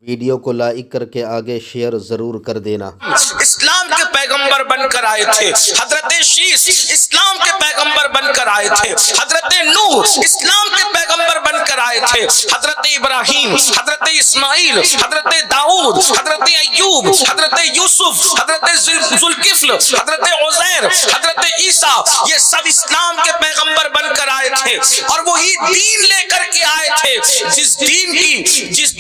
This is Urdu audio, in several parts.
ویڈیو کو لائک کر کے آگے شیئر ضرور کر دینا۔ اسلام کے پیغمبر بن کر آئے تھے حضرت شیس، اسلام کے پیغمبر بن کر آئے تھے حضرت نوح، اسلام کے پیغمبر بن کر آئے تھے حضرت ابراہیم، حضرت اسماعیل، حضرت داؤد، حضرت ایوب، حضرت یوسف، حضرت ذوالکفل، حضرت عزیر، حضرت عیسیٰ، یہ سب اسلام کے پیغمبر بن کر آئے تھے اور وہی دین لے کر کے آئے تھے جس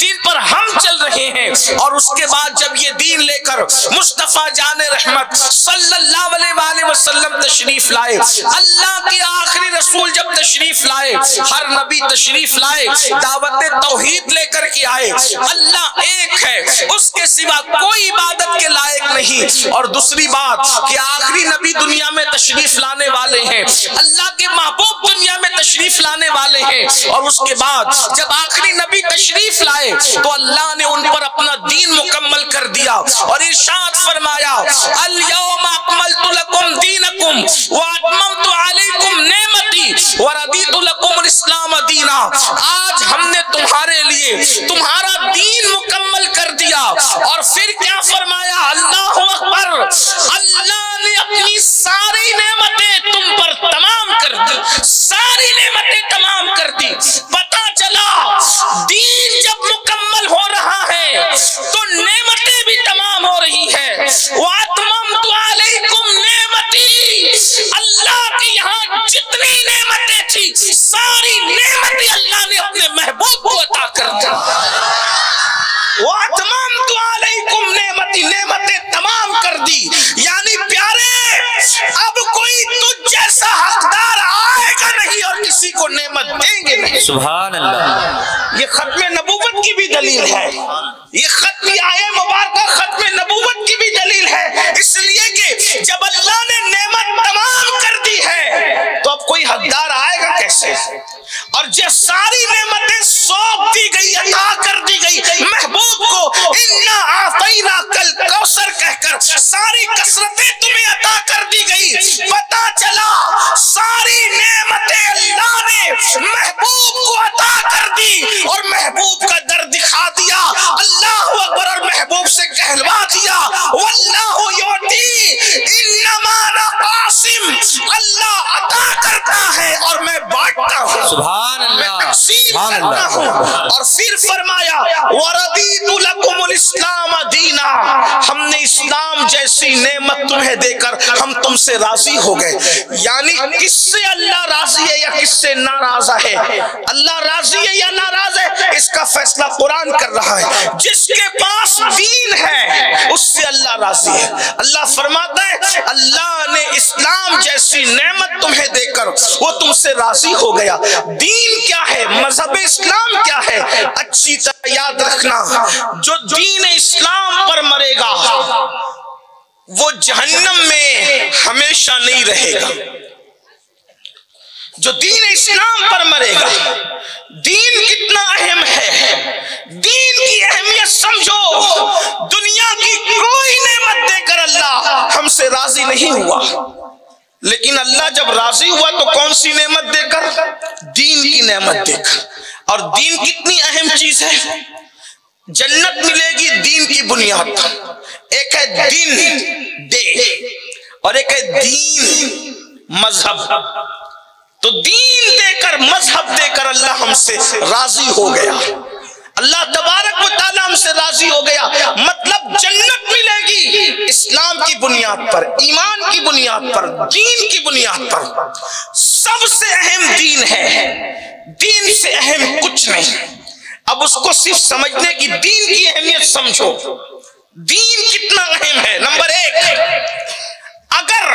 دین پر ہم چل رہے ہیں۔ اور اس کے بعد جب یہ دین لے کر مصطفیٰ جان رحمت صلی اللہ علیہ وآلہ وسلم تشریف لائے، اللہ کے آخری رسول جب تشریف لائے، ہر نبی تشریف لائے دعوت توحید لے کر کے آئے، اللہ ایک ہے، اس کے سوا کوئی عبادت کے لائق نہیں۔ اور دوسری بات کہ آخری نبی دنیا میں تشریف لانے والے ہیں، اللہ کے محبوب دنیا میں تشریف لانے والے ہیں، اور اس کے بعد جب آخری نبی تشریف لائے تو اللہ نے ان پر اپنا دین مکمل کر دیا اور ارشاد فرمایا الیوم اکملت لکم دینکم واتممت علیکم نعمتی وردیت لکم الاسلام دینا۔ آج ہم نے تمہارے لیے تمہارا دین مکمل کر دیا۔ اور پھر کیا فرمایا؟ اللہ اکبر، اللہ نے اپنی ساری نعمتیں تم پر تمام کر دی، ساری نعمتیں تمام کر دی۔ پتہ چلا دین جب مکمل ہو رہا ہے تو نعمتیں بھی تمام ہو رہی ہے۔ وَأَتْمَمْتُ عَلَيْكُمْ نِعْمَتِي، اللہ کے یہاں جتنی نعمتیں تھی ساری نعمتیں اللہ نے اپنے محبوب کو عطا کر دی۔ وَأَتْمَمْتُ عَلَيْكُمْ نِعْمَتِي، نعمتیں تمام کر دی۔ یعنی پیارے اب کوئی تجھ جیسا حقدار آئے گا نہیں اور کسی کو نعمت دیں گے نہیں۔ سبحان اللہ۔ یہ ختم نبوت کی بھی دلیل ہے، یہ ختم آیہ مبارکہ ختم نبوت کی بھی دلیل ہے، اس لیے کہ جب اللہ نے نعمت تمام کر دی ہے تو اب کوئی حقدار آئے گا کیسے؟ اور جب ساری نعمتیں سونپ دی گئی، عطا کر دی گئی محبوب کو، اِنَّا أَعْطَيْنَاكَ الْكَوْثَرَ کہہ کر ساری کثرتیں تمہیں عطا کر دی گئی، پتہ چلا ساری نعمتیں اللہ نے محبوب کو عطا کر دی اور محبوب کا در دکھا دیا، اللہ اکبر، اور محبوب سے کہلوا دیا واللہ یعطی انما انا قاسم، اللہ عطا کرتا ہے اور میں بانٹتا ہوں، سبحان اللہ، میں تقسیم کرتا ہوں۔ اور پھر فرمایا وردیت لکم الاسلام دینا، ہم نے اسلام جیسی نعمت تمہیں دے کر ہم تم سے راضی ہو گئے۔ یعنی کس سے اللہ راضی ہے یا کس سے ناراض ہے؟ اللہ راضی ہے یا ناراض ہے اس کا فیصلہ قرآن کر رہا ہے۔ جس کے پاس دین ہے اس سے اللہ راضی ہے۔ اللہ فرماتا ہے اللہ نے اسلام جیسی نعمت تمہیں دے کر وہ تم سے راضی ہو گیا۔ دین کیا ہے؟ مذہب اسلام کیا ہے؟ اچھی طرح یاد رکھنا، جو دین اسلام پر مرے گا وہ جہنم میں ہمیشہ نہیں رہے گا۔ جو دین اسلام پر مرے گا، دین کتنا اہم ہے، دین کی اہمیت سمجھو۔ دنیا کی کوئی نعمت دے کر اللہ ہم سے راضی نہیں ہوا، لیکن اللہ جب راضی ہوا تو کون سی نعمت دے کر؟ دین کی نعمت دے کر۔ اور دین کتنی اہم چیز ہے، جنت ملے گی دین کی بنیاد پر۔ ایک ہے دین دے اور ایک ہے دین مذہب۔ تو دین دے کر مذہب دے کر اللہ ہم سے راضی ہو گیا، اللہ تبارک و تعالی ہم سے راضی ہو گیا۔ مطلب جنت ملے گی اسلام کی بنیاد پر، ایمان کی بنیاد پر، دین کی بنیاد پر۔ سب سے اہم دین ہے، دین سے اہم کچھ نہیں۔ اب اس کو صرف سمجھنے کی دین کی اہمیت سمجھو، دین کتنا اہم ہے۔ نمبر ایک، اگر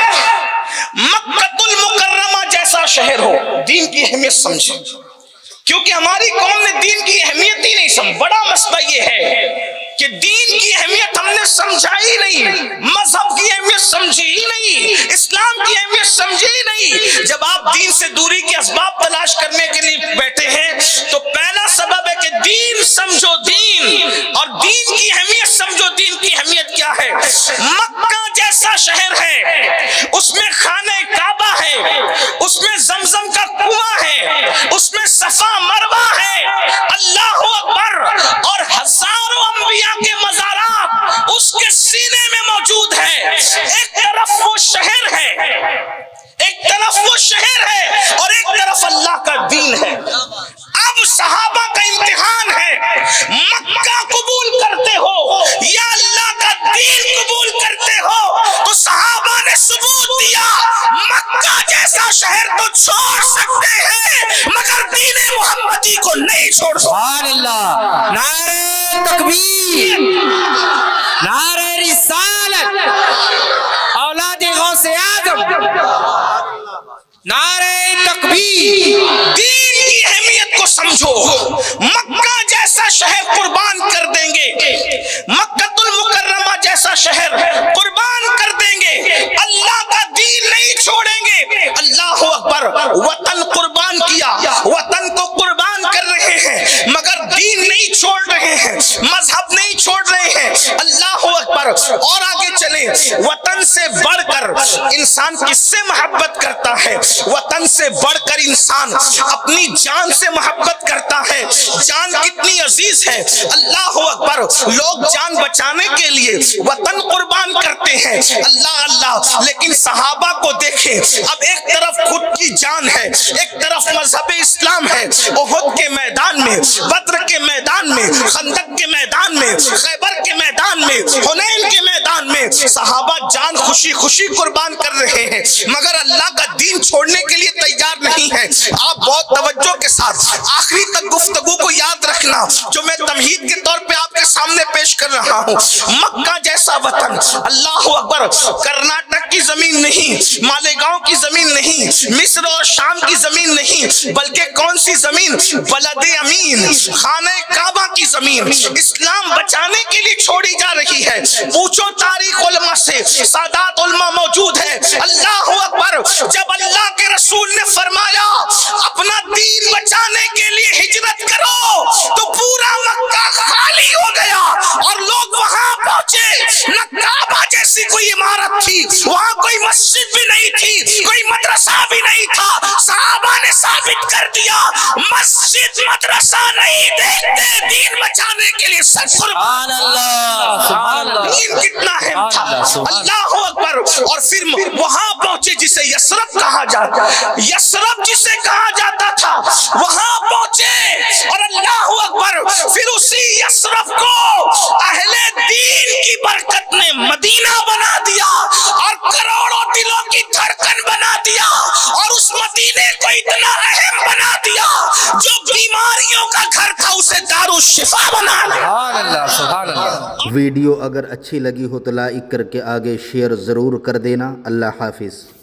مکہ المکرمہ جیسا شہر ہو، دین کی اہمیت سمجھے، کیونکہ ہماری قوم نے دین کی اہمیت ہی نہیں سمجھ۔ بڑا مسئلہ یہ ہے کہ دین کی اہمیت ہم نے سمجھا ہی نہیں، مذہب کی اہمیت سمجھی ہی نہیں، اسلام کی اہمیت سمجھی ہی نہیں۔ جب آپ دین سے دوری کے اسباب تلاش کرنے کے لیے بیٹھے ہیں تو پہلا سبب ہے کہ دین سمجھو، دین اور دین کی اہمیت سمجھو۔ دین کی اہمیت کیا ہے؟ مکہ جیسا شہر ہے، اس میں خانہ کعبہ ہے، اس میں زمزم کا کنواں ہے، اس میں صفا مروہ ہے، اللہ اکبر، اور ہزاروں مسجد سینے میں موجود ہے، ایک طرف وہ شہر ہے، ایک طرف وہ شہر ہے اور ایک طرف اللہ کا دین ہے۔ اب صحابہ کا امتحان ہے، مکہ قبول کرتے ہو یا اللہ کا دین قبول کرتے ہو؟ تو صحابہ نے ثبوت دیا، مکہ جیسا شہر تو چھوڑ سکتے ہیں مگر دین محمدی کو نہیں چھوڑ سکتے۔ سبحان اللہ، نعرہ تکبیر، نعرہ رسالت، اولاد غوث اعظم، نعرہ تکبیر۔ دین کی اہمیت کو سمجھو، مکہ جیسا شہر قربان کر دیں گے، مکہ المکرمہ جیسا شہر قربان کر دیں گے، اللہ کا دین نہیں چھوڑیں گے۔ اللہ اکبر، وطن قربان کیا، وطن کو قربان کر رہے ہیں مگر دین نہیں چھوڑ رہے ہیں، مذہب نہیں چھوڑ رہے ہیں۔ اللہ اکبر، اور آگے چلیں، وطن سے بڑھ کر انسان کس سے محبت کرتا ہے؟ وطن سے بڑھ کر انسان اپنی جان سے محبت کرتا ہے۔ جان کتنی عزیز ہے، اللہ اکبر، لوگ جان بچانے کے لیے وطن قربان کرتے ہیں، اللہ اللہ۔ لیکن صحابہ کو دیکھیں، اب ایک طرف خود کی جان ہے، ایک طرف مذہب اسلام ہے۔ احد کے میدان میں، بدر کے میدان میں، خندق کے میدان میں، خیبر کے میدان میں، حنین کے میدان میں صحابہ جان خوشی خوشی قربان کر رہے ہیں مگر اللہ کا دین چھوڑنے کے لیے تیار نہیں ہے۔ آپ بہت توجہ کے ساتھ آخری تک گفتگو کو یاد رکھنا جو میں تمہید کے طور پہ آپ کے سامنے پیش کر رہا ہوں۔ مکہ جیسا وطن، اللہ اکبر، کرناٹک کی زمین نہیں، مالیگاؤں کی زمین نہیں، مصر اور شام کی زمین نہیں، بلکہ کون سی زمین؟ بلد امین، خانہ کعبہ کی زمین اسلام بچانے کے لیے چھوڑی جا رہی ہے۔ پوچھو تاریخ علماء سے، سادات علماء موجود ہے۔ اللہ اکبر، جب اللہ کے رسول نے فرمایا اپنا دین بچانے کے لیے ہجرت کرو تو پورا مکہ خالی ہو گیا اور لوگ وہاں پہنچے، نہ کعبہ جیسی کوئی عمارت تھی، وہاں کوئی مسجد بھی نہیں تھی، کوئی مدرسہ بھی نہیں تھا۔ صحابہ نے ثابت کر دیا مسجد مدرسہ نہیں دیکھتے دین بچانے کے لیے۔ سبحان اللہ، سبحان اللہ، دین کتنا اہم تھا، اللہ اکبر۔ اور پھر وہاں پہنچے جسے یثرب کہا جاتا، یثرب جسے کہا جاتا تھا، وہاں پہنچے اور اللہ اکبر، پھر اسی یثرب کو اہل دین کی برکت نے مدینہ بنا دیا اور کروڑوں دلوں کی دھڑکن بنا دیا اور اس مدینے کو اتنا اہم بنا دیا جو بیماریوں کا گھر تھا اسے دارالشفا بنا دیا۔ سبحان اللہ، سبحان اللہ۔ ویڈیو اگر اچھی لگی ہو تو لائک کر کے آگے شیئر ضرور کر دینا۔ اللہ حافظ۔